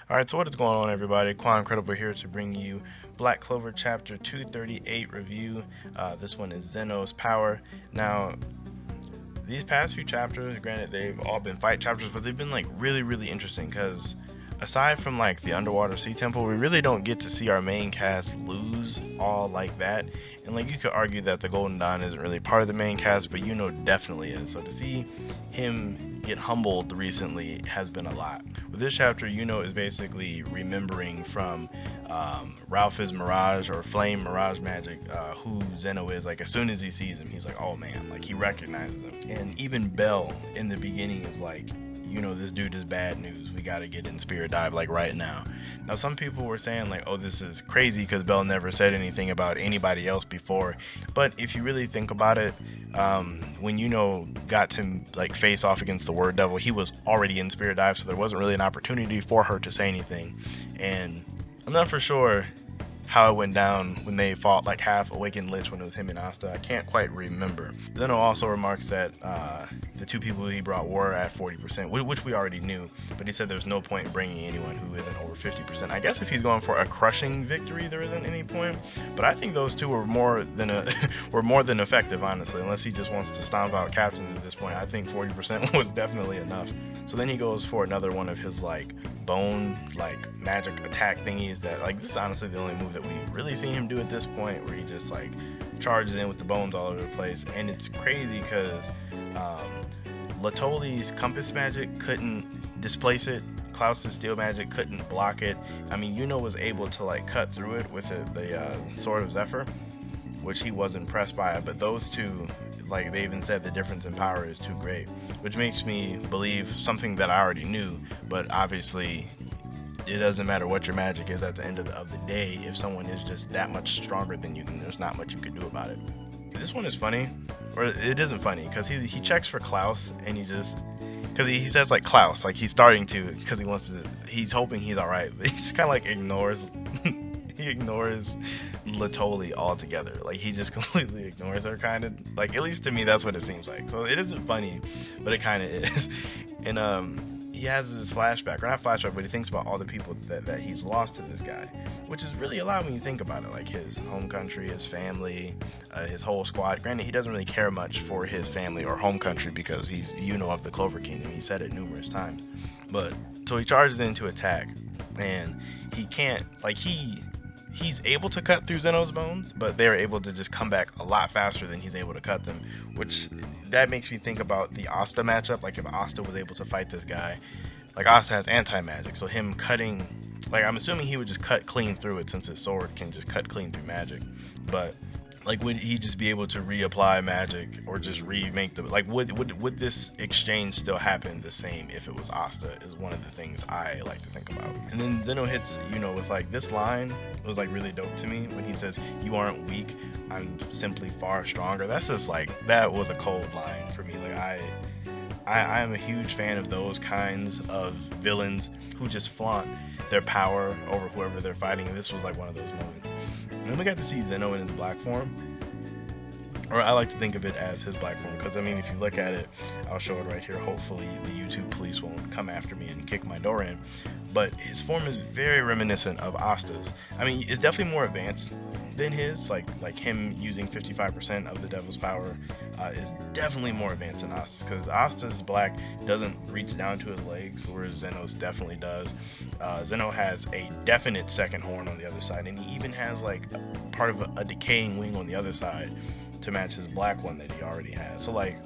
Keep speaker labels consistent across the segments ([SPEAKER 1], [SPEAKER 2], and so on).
[SPEAKER 1] Alright, so what is going on, everybody? Quancredible here to bring you Black Clover Chapter 238 review. This one is Zeno's Power. Now, these past few chapters, granted they've all been fight chapters, but they've been like really interesting because aside from like the underwater sea temple, we really don't get to see our main cast lose all like that. And like you could argue that the Golden Dawn isn't really part of the main cast, but definitely is. So to see him get humbled recently has been a lot. With this chapter, is basically remembering from Ralph's Mirage or Flame Mirage Magic who Zeno is. Like as soon as he sees him, he's like, oh man, like he recognizes him. And even Bell in the beginning is like, this dude is bad news. We gotta get in Spirit Dive like right now. Now some people were saying like, oh, this is crazy because Bell never said anything about anybody else before. But if you really think about it, when got to like face off against the Word Devil, he was already in Spirit Dive, so there wasn't really an opportunity for her to say anything. And I'm not for sure how it went down when they fought like half Awakened Lich when it was him and Asta. I can't quite remember. Zeno also remarks that the two people he brought were at 40%, which we already knew, but he said there's no point in bringing anyone who isn't over 50%. I guess if he's going for a crushing victory, there isn't any point, but I think those two were more than effective, honestly, unless he just wants to stomp out captains at this point. I think 40% was definitely enough. So then he goes for another one of his like bone like magic attack thingies that like this is honestly the only move that we've really seen him do at this point, where he just like charges in with the bones all over the place. And it's crazy because Latoli's compass magic couldn't displace it, Klaus's steel magic couldn't block it. I mean, was able to like cut through it with the sword of Zephyr, which he was impressed by it, but those two, like they even said, the difference in power is too great, which makes me believe something that I already knew. But obviously it doesn't matter what your magic is at the end of the day. If someone is just that much stronger than you, then there's not much you can do about it. This one is funny, or it isn't funny, because he checks for Klaus, and because he says like Klaus, like he's starting to, because he's hoping he's all right, but he just kind of like ignores he ignores Latoli altogether. Like he just completely ignores her, kind of like, at least to me that's what it seems like. So it isn't funny, but it kind of is. And he has this flashback, or not flashback, but he thinks about all the people that he's lost to this guy, which is really a lot when you think about it. Like his home country, his family, his whole squad. Granted, he doesn't really care much for his family or home country because he's of the Clover Kingdom. He said it numerous times. But so he charges in to attack, and he can't, like he's able to cut through Zeno's bones, but they're able to just come back a lot faster than he's able to cut them, which that makes me think about the Asta matchup. Like if Asta was able to fight this guy, like Asta has anti-magic, so him cutting, like I'm assuming he would just cut clean through it since his sword can just cut clean through magic. But like would he just be able to reapply magic or just remake the, like would this exchange still happen the same if it was Asta, is one of the things I like to think about. And then Zeno hits with like this line was like really dope to me when he says, "You aren't weak, I'm simply far stronger." That's just like, that was a cold line for me. Like I am a huge fan of those kinds of villains who just flaunt their power over whoever they're fighting, and this was like one of those moments. And then we got to see Zeno in his black form, or I like to think of it as his black form, because I mean, if you look at it, I'll show it right here. Hopefully the YouTube police won't come after me and kick my door in. But his form is very reminiscent of Asta's. I mean, it's definitely more advanced than his, like him using 55% of the Devil's power is definitely more advanced than Asta's, because Asta's black doesn't reach down to his legs, whereas Zeno's definitely does. Zeno has a definite second horn on the other side, and he even has like part of a decaying wing on the other side to match his black one that he already has. So like,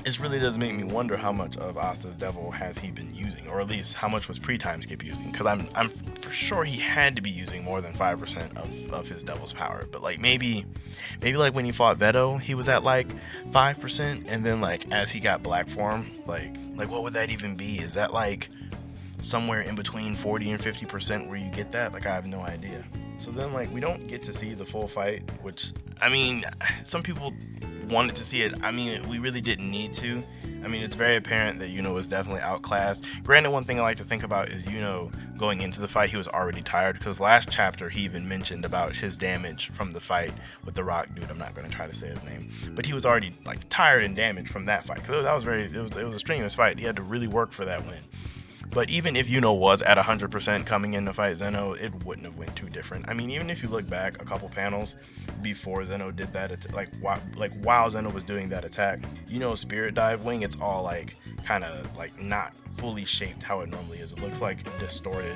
[SPEAKER 1] it really does make me wonder how much of Asta's Devil has he been using, or at least how much was pre-time skip using, because I'm for sure he had to be using more than 5% of his Devil's power. But like maybe like when he fought Veto, he was at like 5%, and then like as he got black form, like what would that even be? Is that like somewhere in between 40 and 50% where you get that? Like I have no idea. So then like we don't get to see the full fight, which I mean, some people wanted to see it. I mean, we really didn't need to. I mean, it's very apparent that was definitely outclassed. Granted, one thing I like to think about is going into the fight, he was already tired, because last chapter he even mentioned about his damage from the fight with the rock dude. I'm not going to try to say his name, but he was already like tired and damaged from that fight, because that was it was a strenuous fight. He had to really work for that win. But even if Yuno was at 100% coming in to fight Zeno, it wouldn't have went too different. I mean, even if you look back a couple panels before Zeno did that, while Zeno was doing that attack, Spirit Dive Wing, it's all like kind of like not fully shaped how it normally is. It looks like distorted.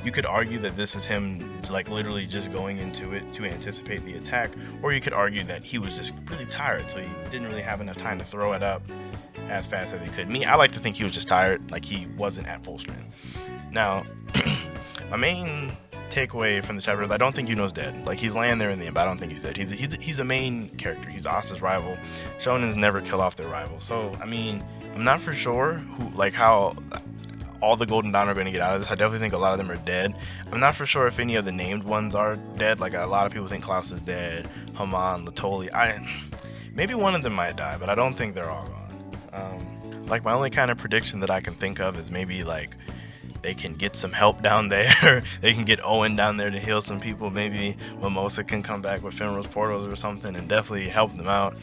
[SPEAKER 1] You could argue that this is him like literally just going into it to anticipate the attack, or you could argue that he was just really tired, so he didn't really have enough time to throw it up as fast as he could. I like to think he was just tired, like he wasn't at full strength. Now, my main takeaway from the chapter is I don't think Yuno's dead. Like, he's laying there in the end, but I don't think he's dead. He's a main character. He's Asta's rival. Shonens never kill off their rival. So, I mean, I'm not for sure how all the Golden Dawn are going to get out of this. I definitely think a lot of them are dead. I'm not for sure if any of the named ones are dead. Like, a lot of people think Klaus is dead, Haman, Latoli. Maybe one of them might die, but I don't think they're all gone. Like, my only kind of prediction that I can think of is maybe like they can get some help down there. They can get Owen down there to heal some people. Maybe Mimosa can come back with Fenrir's portals or something and definitely help them out.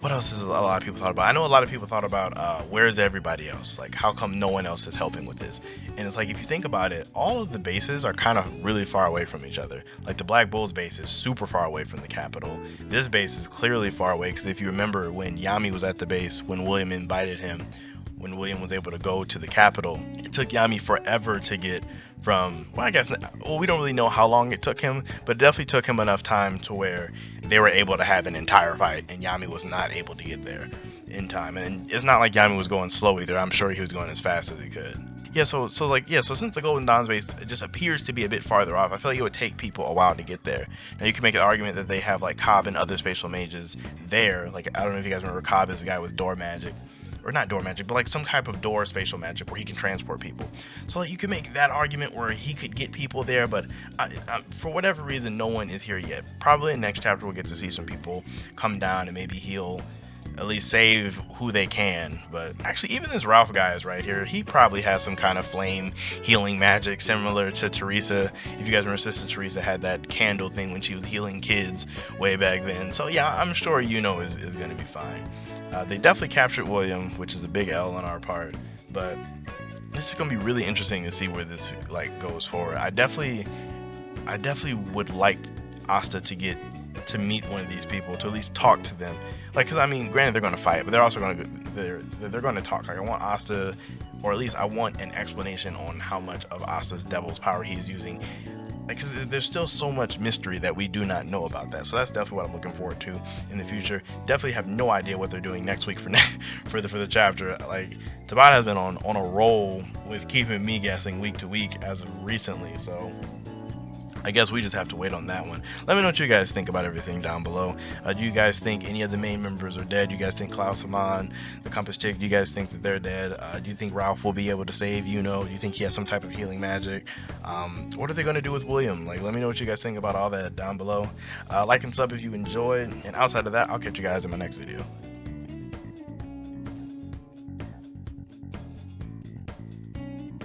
[SPEAKER 1] What else has a lot of people thought about? I know a lot of people thought about where's everybody else? Like, how come no one else is helping with this? And it's like, if you think about it, all of the bases are kind of really far away from each other. Like, the Black Bull's base is super far away from the capital. This base is clearly far away, because if you remember when Yami was at the base, when William invited him, when William was able to go to the capital, it took Yami forever to get from, we don't really know how long it took him, but it definitely took him enough time to where they were able to have an entire fight, and Yami was not able to get there in time. And it's not like Yami was going slow either. I'm sure he was going as fast as he could. So since the Golden Dawn's base just appears to be a bit farther off, I feel like it would take people a while to get there. Now, you can make an argument that they have like Cobb and other spatial mages there. Like, I don't know if you guys remember, Cobb is the guy with door magic. Or not door magic, but like some type of door spatial magic where he can transport people. So like, you can make that argument where he could get people there, but for whatever reason, no one is here yet. Probably in the next chapter we'll get to see some people come down and maybe heal, at least save who they can. But actually, even this Ralph guy is right here. He probably has some kind of flame healing magic similar to Teresa. If you guys remember, Sister Teresa had that candle thing when she was healing kids way back then. So yeah, I'm sure Yuno is going to be fine. They definitely captured William, which is a big L on our part, but it's going to be really interesting to see where this like goes forward. I definitely would like Asta to meet one of these people, to at least talk to them. Like, because I mean, granted they're going to fight, but they're also going to they're going to talk. Like, I want Asta, or at least I want an explanation on how much of Asta's devil's power he is using. Because there's still so much mystery that we do not know about that. So that's definitely what I'm looking forward to in the future. Definitely have no idea what they're doing next week for the chapter. Like, Tabata has been on a roll with keeping me guessing week to week as of recently. So I guess we just have to wait on that one. Let me know what you guys think about everything down below. Do you guys think any of the main members are dead? Do you guys think Klaus, Haman, the Compass Chick, do you guys think that they're dead? Do you think Ralph will be able to save Yuno? Do you think he has some type of healing magic? What are they going to do with William? Like, let me know what you guys think about all that down below. Like and sub if you enjoyed. And outside of that, I'll catch you guys in my next video.